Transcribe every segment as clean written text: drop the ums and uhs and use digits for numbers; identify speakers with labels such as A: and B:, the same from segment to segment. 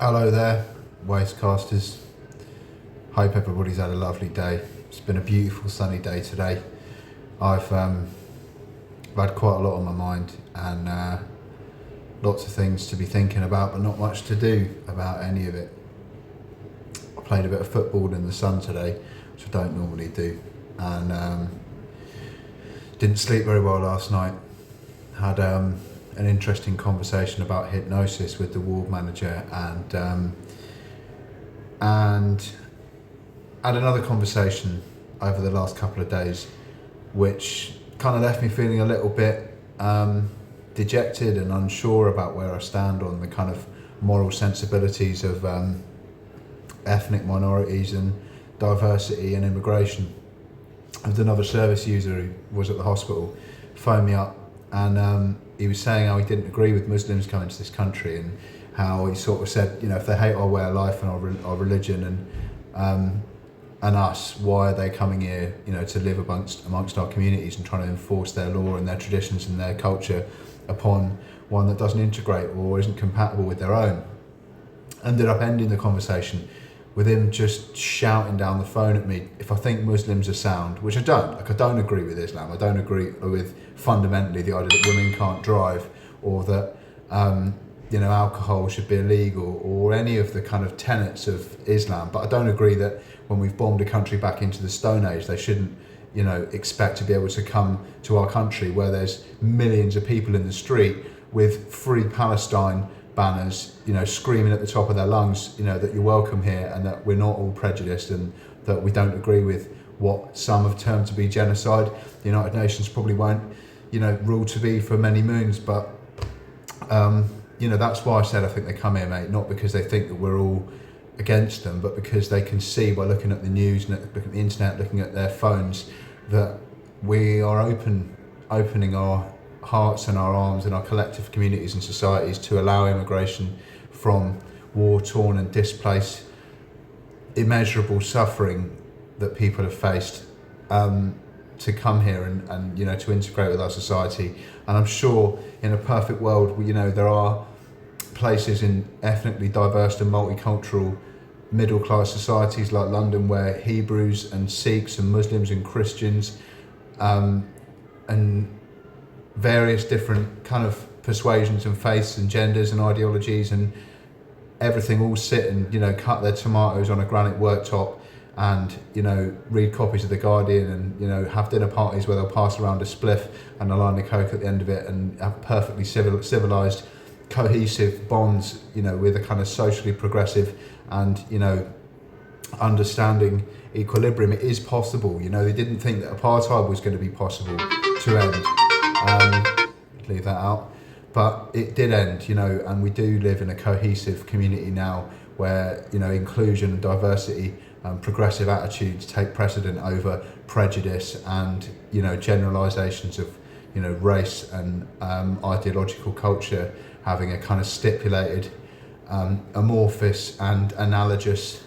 A: Hello there, Wastecasters. Hope everybody's had a lovely day. It's been a beautiful sunny day today. I've had quite a lot on my mind and lots of things to be thinking about, but not much to do about any of it. I played a bit of football in the sun today, which I don't normally do, and didn't sleep very well last night. Had an interesting conversation about hypnosis with the ward manager, and had another conversation over the last couple of days, which kind of left me feeling a little bit dejected and unsure about where I stand on the kind of moral sensibilities of ethnic minorities and diversity and immigration. I had another service user who was at the hospital phone me up, and he was saying how he didn't agree with Muslims coming to this country, and how he sort of said, if they hate our way of life and our religion and us, why are they coming here, to live amongst our communities and trying to enforce their law and their traditions and their culture upon one that doesn't integrate or isn't compatible with their own. Ended up ending the conversation with him just shouting down the phone at me if I think Muslims are sound, which I don't. I don't agree with Islam. I don't agree with fundamentally the idea that women can't drive, or that alcohol should be illegal, or any of the kind of tenets of Islam. But I don't agree that when we've bombed a country back into the Stone Age, they shouldn't expect to be able to come to our country where there's millions of people in the street with Free Palestine banners, screaming at the top of their lungs, that you're welcome here, and that we're not all prejudiced, and that we don't agree with what some have termed to be genocide. The United Nations probably won't, rule to be for many moons, but that's why I said I think they come here, mate, not because they think that we're all against them, but because they can see by looking at the news and looking at the internet, looking at their phones, that we are opening our hearts and our arms and our collective communities and societies to allow immigration from war-torn and displaced, immeasurable suffering that people have faced, to come here and to integrate with our society. And I'm sure in a perfect world, there are places in ethnically diverse and multicultural middle-class societies like London where Hebrews and Sikhs and Muslims and Christians and various different kind of persuasions and faiths and genders and ideologies and everything all sit and cut their tomatoes on a granite worktop and read copies of The Guardian and have dinner parties where they'll pass around a spliff and a line of coke at the end of it, and have perfectly civilized cohesive bonds with a kind of socially progressive and understanding equilibrium. It is possible. They didn't think that apartheid was going to be possible to end. Leave that out. But it did end, and we do live in a cohesive community now where, inclusion and diversity and progressive attitudes take precedent over prejudice and, generalizations of, race and ideological culture having a kind of stipulated, amorphous and analogous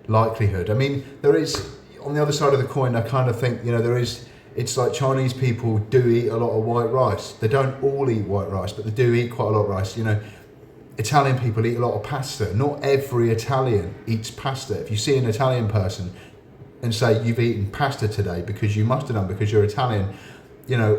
A: likelihood. I mean, there is, on the other side of the coin, I kind of think, it's like Chinese people do eat a lot of white rice. They don't all eat white rice, but they do eat quite a lot of rice. Italian people eat a lot of pasta. Not every Italian eats pasta. If you see an Italian person and say you've eaten pasta today because you must have done because you're Italian,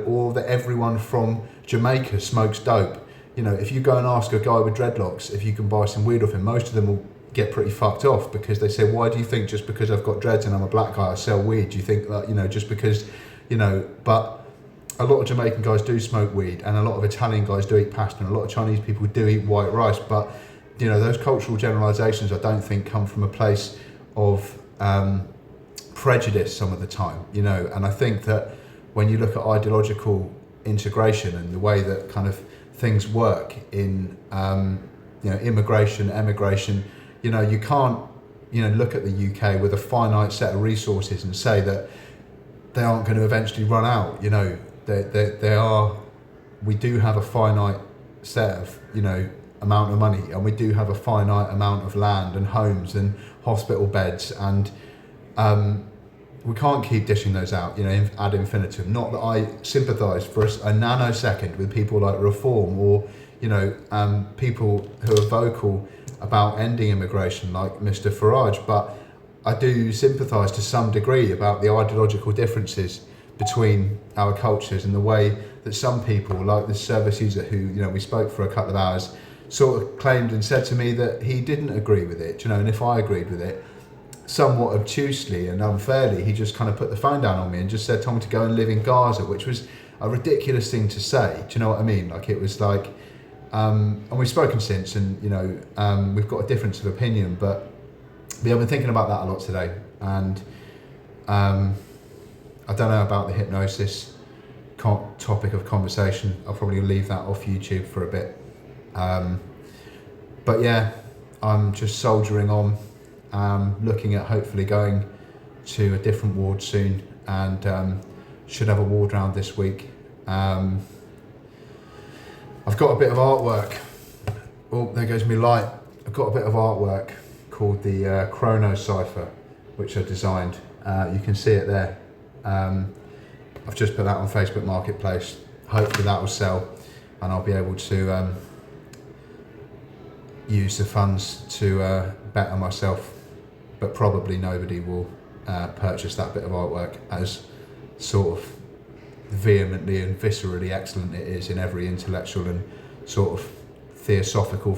A: or that everyone from Jamaica smokes dope. If you go and ask a guy with dreadlocks if you can buy some weed off him, most of them will get pretty fucked off because they say, why do you think just because I've got dreads and I'm a black guy I sell weed? Do you think that, just because, but a lot of Jamaican guys do smoke weed, and a lot of Italian guys do eat pasta, and a lot of Chinese people do eat white rice. But those cultural generalizations I don't think come from a place of prejudice some of the time, and I think that when you look at ideological integration and the way that kind of things work in immigration, emigration, you can't look at the UK with a finite set of resources and say that they aren't going to eventually run out. They are. We do have a finite set of amount of money, and we do have a finite amount of land and homes and hospital beds, and we can't keep dishing those out ad infinitum. Not that I sympathise for a nanosecond with people like Reform or people who are vocal about ending immigration like Mr. Farage, but I do sympathise to some degree about the ideological differences between our cultures and the way that some people, like the service user who, you know, we spoke for a couple of hours, sort of claimed and said to me that he didn't agree with it, you know, and if I agreed with it, somewhat obtusely and unfairly, he just kind of put the phone down on me and just said, "Tom, to go and live in Gaza," which was a ridiculous thing to say. Do you know what I mean? Like, it was like, and we've spoken since, and, you know, we've got a difference of opinion, but I've been thinking about that a lot today, and I don't know about the hypnosis topic of conversation. I'll probably leave that off YouTube for a bit. But yeah, I'm just soldiering on, looking at hopefully going to a different ward soon, and should have a ward round this week. I've got a bit of artwork. Oh, there goes my light. I've got a bit of artwork called the Chrono Cipher, which I designed. You can see it there. I've just put that on Facebook Marketplace. Hopefully that will sell, and I'll be able to use the funds to better myself, but probably nobody will purchase that bit of artwork, as sort of vehemently and viscerally excellent it is in every intellectual and sort of philosophical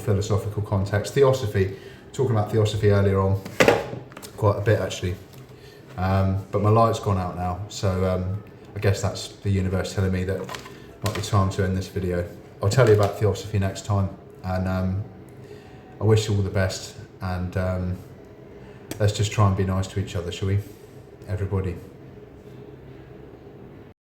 A: context. Theosophy, talking about theosophy earlier on, quite a bit actually, but my light's gone out now, so I guess that's the universe telling me that it might be time to end this video. I'll tell you about theosophy next time, and I wish you all the best, and let's just try and be nice to each other, shall we? Everybody.